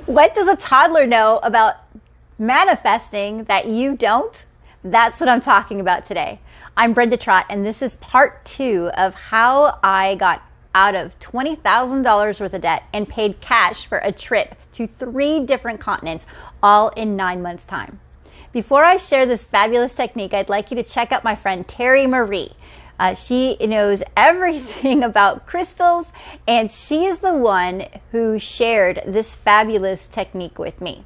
What does a toddler know about manifesting that you don't? That's what I'm talking about today. I'm Brenda Trott, and this is part 2 of how I got out of $20,000 worth of debt and paid cash for a trip to 3 different continents, all in 9 months' time. Before I share this fabulous technique, I'd like you to check out my friend Terry Marie. She knows everything about crystals, and she is the one who shared this fabulous technique with me.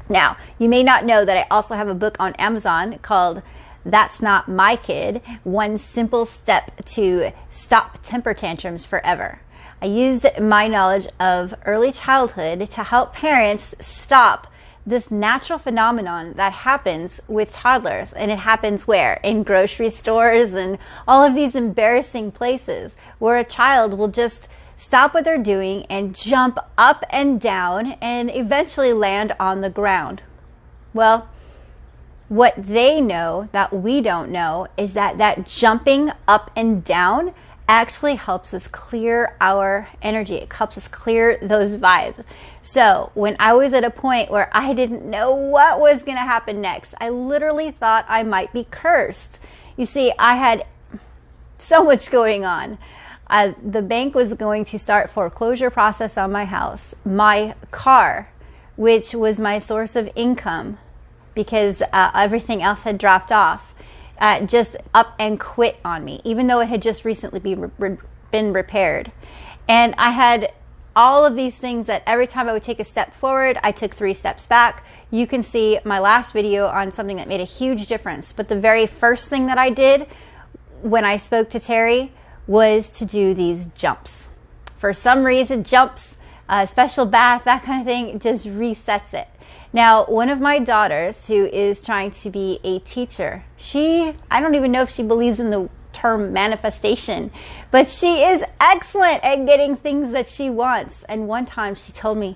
Now, you may not know that I also have a book on Amazon called That's Not My Kid, One Simple Step to Stop Temper Tantrums Forever. I used my knowledge of early childhood to help parents stop this natural phenomenon that happens with toddlers. And it happens where? In grocery stores and all of these embarrassing places where a child will just stop what they're doing and jump up and down and eventually land on the ground. Well, what they know that we don't know is that jumping up and down actually helps us clear our energy. It helps us clear those vibes. So when I was at a point where I didn't know what was going to happen next, I literally thought I might be cursed. You see, I had so much going on. The bank was going to start foreclosure process on my house. My car, which was my source of income because everything else had dropped off, just up and quit on me, even though it had just recently been repaired. And I had all of these things that every time I would take a step forward, I took 3 steps back. You can see my last video on something that made a huge difference. But the very first thing that I did when I spoke to Terry was to do these jumps. For some reason, jumps, special bath, that kind of thing, just resets it. Now, one of my daughters who is trying to be a teacher, I don't even know if she believes in the term manifestation, but she is excellent at getting things that she wants. And one time she told me,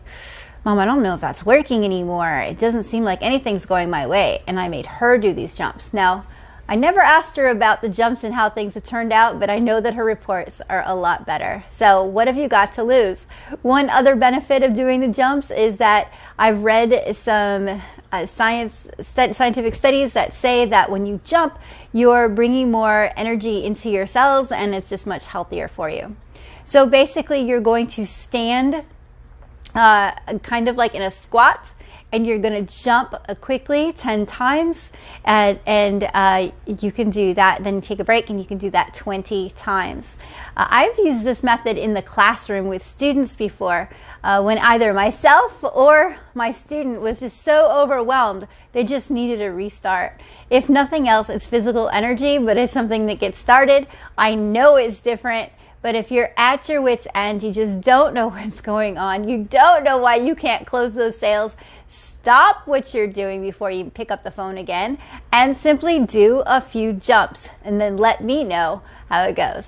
"Mom, I don't know if that's working anymore. It doesn't seem like anything's going my way." And I made her do these jumps. Now, I never asked her about the jumps and how things have turned out, but I know that her reports are a lot better. So what have you got to lose? One other benefit of doing the jumps is that I've read some scientific studies that say that when you jump, you're bringing more energy into your cells, and it's just much healthier for you. So basically, you're going to stand kind of like in a squat, and you're going to jump quickly 10 times, and you can do that. Then you take a break, and you can do that 20 times. I've used this method in the classroom with students before when either myself or my student was just so overwhelmed, they just needed a restart. If nothing else, it's physical energy, but it's something that gets started. I know it's different. But if you're at your wit's end, you just don't know what's going on, you don't know why you can't close those sales, stop what you're doing before you pick up the phone again and simply do a few jumps, and then let me know how it goes.